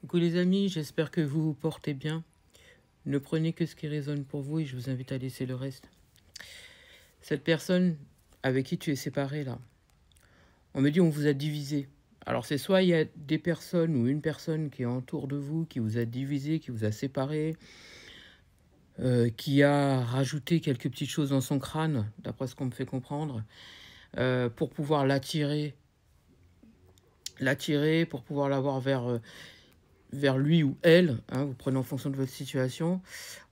Coucou les amis, j'espère que vous vous portez bien. Ne prenez que ce qui résonne pour vous et je vous invite à laisser le reste. Cette personne avec qui tu es séparé là, on me dit on vous a divisé. Alors c'est soit il y a des personnes ou une personne qui est autour de vous, qui vous a divisé, qui vous a séparé, qui a rajouté quelques petites choses dans son crâne, d'après ce qu'on me fait comprendre, pour pouvoir l'attirer, pour pouvoir l'avoir vers lui ou elle, hein, vous prenez en fonction de votre situation.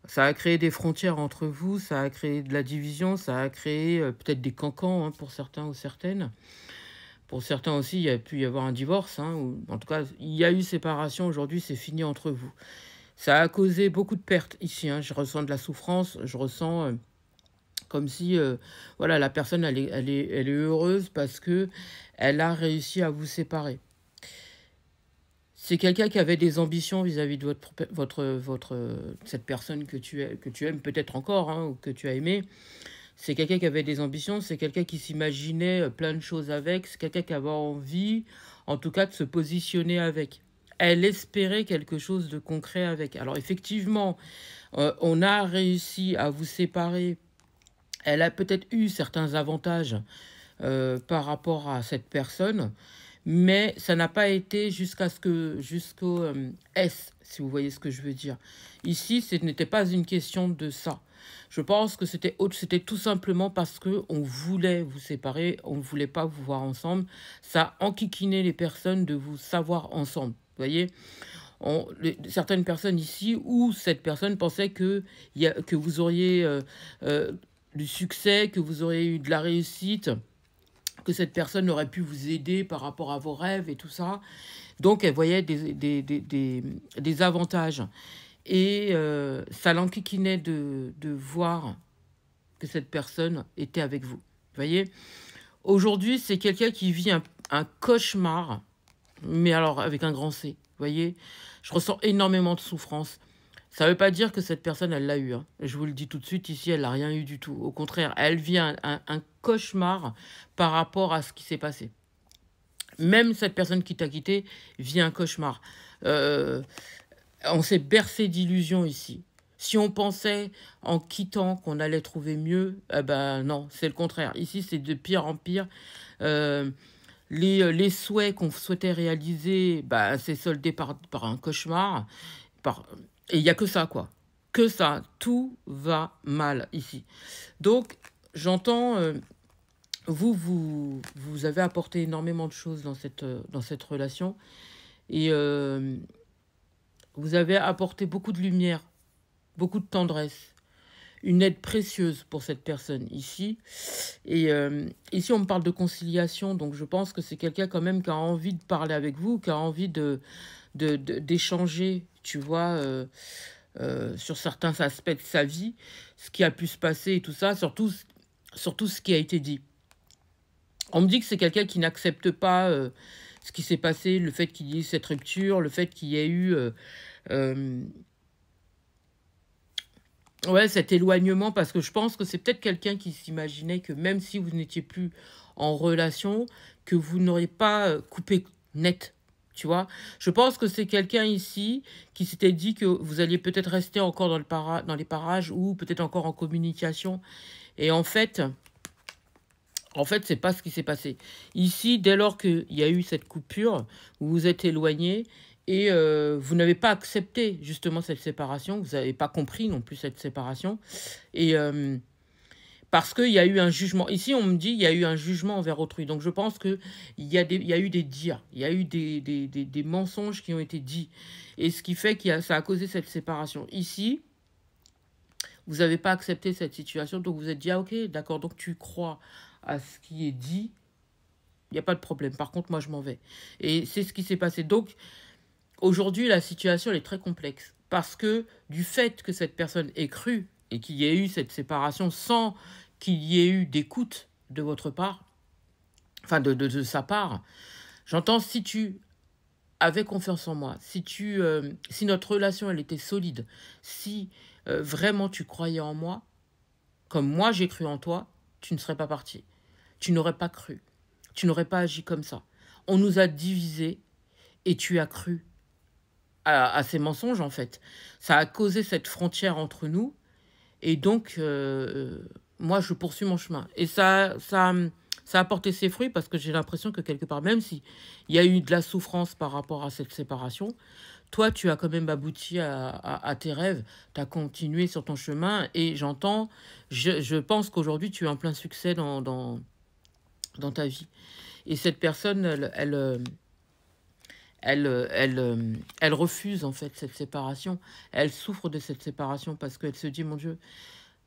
Ça a créé des frontières entre vous, ça a créé de la division, ça a créé peut-être des cancans, hein, pour certains ou certaines. Pour certains aussi, il y a pu y avoir un divorce, hein, ou en tout cas, il y a eu séparation, aujourd'hui c'est fini entre vous. Ça a causé beaucoup de pertes ici, hein. Je ressens de la souffrance, je ressens comme si voilà, la personne elle est heureuse parce que elle a réussi à vous séparer. C'est quelqu'un qui avait des ambitions vis-à-vis de cette personne que tu aimes peut-être encore, hein, ou que tu as aimé. C'est quelqu'un qui avait des ambitions, c'est quelqu'un qui s'imaginait plein de choses avec, c'est quelqu'un qui avait envie, en tout cas, de se positionner avec. Elle espérait quelque chose de concret avec. Alors effectivement, on a réussi à vous séparer. Elle a peut-être eu certains avantages par rapport à cette personne, mais ça n'a pas été jusqu'au S, si vous voyez ce que je veux dire. Ici, ce n'était pas une question de ça. Je pense que c'était tout simplement parce que on voulait vous séparer, on ne voulait pas vous voir ensemble. Ça enquiquinait les personnes de vous savoir ensemble. Vous voyez, certaines personnes ici, où cette personne pensait que vous auriez du succès, que vous auriez eu de la réussite, que cette personne aurait pu vous aider par rapport à vos rêves et tout ça. Donc, elle voyait des avantages. Et ça l'enquiquinait de voir que cette personne était avec vous. Vous voyez, aujourd'hui, c'est quelqu'un qui vit un cauchemar, mais alors avec un grand C. Vous voyez, je ressens énormément de souffrance. Ça ne veut pas dire que cette personne, elle l'a eu, hein. Je vous le dis tout de suite, ici, elle n'a rien eu du tout. Au contraire, elle vit un cauchemar par rapport à ce qui s'est passé. Même cette personne qui t'a quitté vit un cauchemar. On s'est bercé d'illusions ici. Si on pensait en quittant qu'on allait trouver mieux, eh ben non, c'est le contraire. Ici, c'est de pire en pire. Les souhaits qu'on souhaitait réaliser, bah, c'est soldé par un cauchemar. Et il n'y a que ça, quoi. Que ça. Tout va mal ici. Donc, j'entends... vous avez apporté énormément de choses dans cette relation. Et vous avez apporté beaucoup de lumière, beaucoup de tendresse, une aide précieuse pour cette personne ici. Et ici, on me parle de conciliation, donc je pense que c'est quelqu'un quand même qui a envie de parler avec vous, qui a envie d'échanger, tu vois, sur certains aspects de sa vie, ce qui a pu se passer et tout ça, surtout ce qui a été dit. On me dit que c'est quelqu'un qui n'accepte pas ce qui s'est passé, le fait qu'il y ait cette rupture, le fait qu'il y ait eu ouais, cet éloignement, parce que je pense que c'est peut-être quelqu'un qui s'imaginait que même si vous n'étiez plus en relation, que vous n'auriez pas coupé net, tu vois. Je pense que c'est quelqu'un ici qui s'était dit que vous alliez peut-être rester encore dans les parages ou peut-être encore en communication. Et en fait, c'est pas ce qui s'est passé. Ici, dès lors qu'il y a eu cette coupure, vous vous êtes éloigné et vous n'avez pas accepté justement cette séparation. Vous n'avez pas compris non plus cette séparation. Et parce qu'il y a eu un jugement. Ici, on me dit qu'il y a eu un jugement envers autrui. Donc, je pense qu'il y a eu des dires. Il y a eu des mensonges qui ont été dits. Et ce qui fait que ça a causé cette séparation. Ici, vous n'avez pas accepté cette situation. Donc, vous êtes dit, ah ok, d'accord, donc tu crois à ce qui est dit, il n'y a pas de problème. Par contre, moi, je m'en vais. Et c'est ce qui s'est passé. Donc, aujourd'hui, la situation, elle est très complexe. Parce que du fait que cette personne ait cru et qu'il y ait eu cette séparation sans qu'il y ait eu d'écoute de votre part, enfin de sa part, j'entends, si tu avais confiance en moi, si notre relation, elle était solide, si vraiment tu croyais en moi, comme moi j'ai cru en toi, tu ne serais pas parti. Tu n'aurais pas cru. Tu n'aurais pas agi comme ça. On nous a divisés et tu as cru. à ces mensonges, en fait. Ça a causé cette frontière entre nous et donc moi, je poursuis mon chemin et ça a porté ses fruits parce que j'ai l'impression que quelque part, même si il y a eu de la souffrance par rapport à cette séparation, toi, tu as quand même abouti à tes rêves, tu as continué sur ton chemin et je pense qu'aujourd'hui, tu es en plein succès dans ta vie. Et cette personne, elle refuse en fait cette séparation. Elle souffre de cette séparation parce qu'elle se dit, mon Dieu,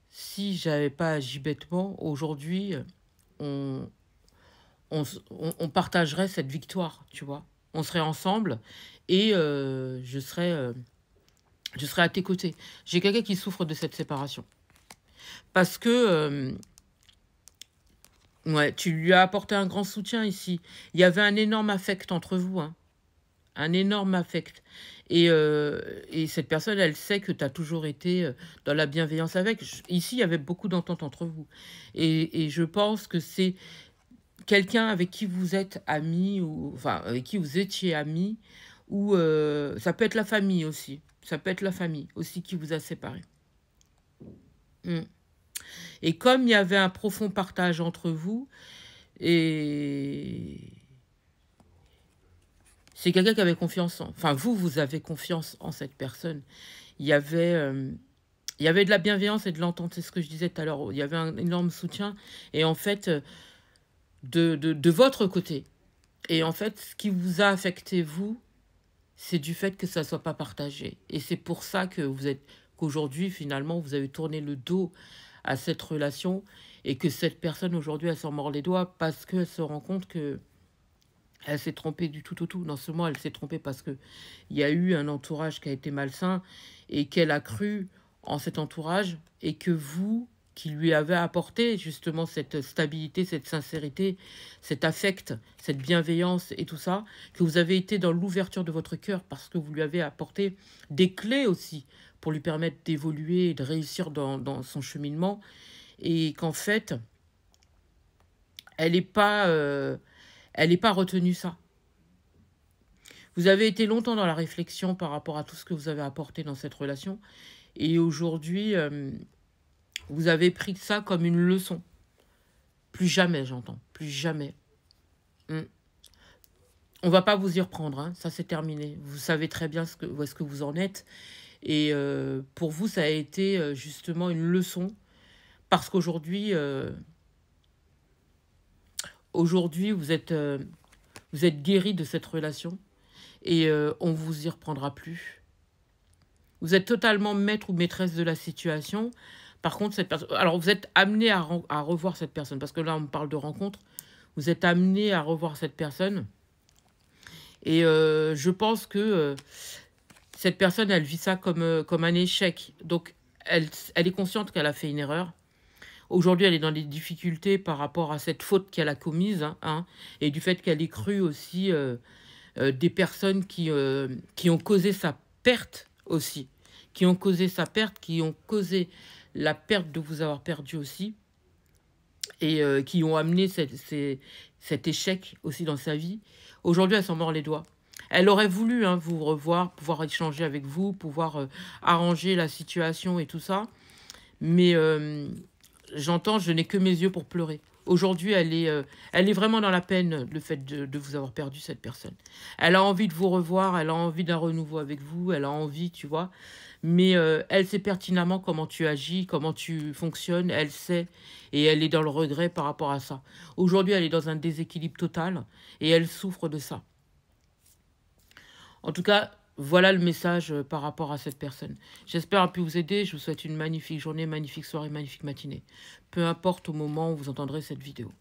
si j'avais pas agi bêtement, aujourd'hui, on, on partagerait cette victoire, tu vois. On serait ensemble et je serais à tes côtés. J'ai quelqu'un qui souffre de cette séparation. Parce que ouais, tu lui as apporté un grand soutien ici. Il y avait un énorme affect entre vous, hein. Un énorme affect. Et cette personne, elle sait que tu as toujours été dans la bienveillance avec. Ici, il y avait beaucoup d'entente entre vous. Et je pense que c'est quelqu'un avec qui vous êtes amis, ou enfin, avec qui vous étiez amis, ou ça peut être la famille aussi. Ça peut être la famille aussi qui vous a séparés. Mm. Et comme il y avait un profond partage entre vous, et c'est quelqu'un qui avait confiance en... Enfin, vous avez confiance en cette personne. Il y avait, il y avait de la bienveillance et de l'entente, c'est ce que je disais tout à l'heure. Il y avait un énorme soutien. Et en fait, de votre côté. Et en fait, ce qui vous a affecté, vous, c'est du fait que ça ne soit pas partagé. Et c'est pour ça que qu'aujourd'hui, finalement, vous avez tourné le dos à cette relation et que cette personne, aujourd'hui, elle s'en mord les doigts parce qu'elle se rend compte que elle s'est trompée du tout au tout. Non seulement elle s'est trompée parce qu'il y a eu un entourage qui a été malsain et qu'elle a cru en cet entourage et que vous, qui lui avez apporté justement cette stabilité, cette sincérité, cet affect, cette bienveillance et tout ça, que vous avez été dans l'ouverture de votre cœur parce que vous lui avez apporté des clés aussi pour lui permettre d'évoluer et de réussir dans son cheminement et qu'en fait, elle n'est pas... elle n'est pas retenue ça. Vous avez été longtemps dans la réflexion par rapport à tout ce que vous avez apporté dans cette relation. Et aujourd'hui, vous avez pris ça comme une leçon. Plus jamais, j'entends. Plus jamais. On va pas vous y reprendre. Hein. Ça, c'est terminé. Vous savez très bien où est-ce que vous en êtes. Et pour vous, ça a été justement une leçon. Parce qu'aujourd'hui... aujourd'hui, vous êtes guéri de cette relation et on vous y reprendra plus. Vous êtes totalement maître ou maîtresse de la situation. Par contre, cette personne... Alors, vous êtes amené à revoir cette personne, parce que là, on parle de rencontre. Vous êtes amené à revoir cette personne. Et je pense que cette personne, elle vit ça comme un échec. Donc, elle est consciente qu'elle a fait une erreur. Aujourd'hui, elle est dans des difficultés par rapport à cette faute qu'elle a commise, hein, et du fait qu'elle ait cru aussi des personnes qui ont causé sa perte aussi, qui ont causé sa perte, qui ont causé la perte de vous avoir perdu aussi, et qui ont amené cet échec aussi dans sa vie. Aujourd'hui, elle s'en mord les doigts. Elle aurait voulu vous revoir, pouvoir échanger avec vous, pouvoir arranger la situation et tout ça, mais... j'entends, je n'ai que mes yeux pour pleurer. Aujourd'hui, elle est vraiment dans la peine, le fait de vous avoir perdu, cette personne. Elle a envie de vous revoir, elle a envie d'un renouveau avec vous, elle a envie, tu vois. Mais elle sait pertinemment comment tu agis, comment tu fonctionnes, elle sait. Et elle est dans le regret par rapport à ça. Aujourd'hui, elle est dans un déséquilibre total et elle souffre de ça. En tout cas... voilà le message par rapport à cette personne. J'espère avoir pu vous aider. Je vous souhaite une magnifique journée, magnifique soirée, magnifique matinée. Peu importe au moment où vous entendrez cette vidéo.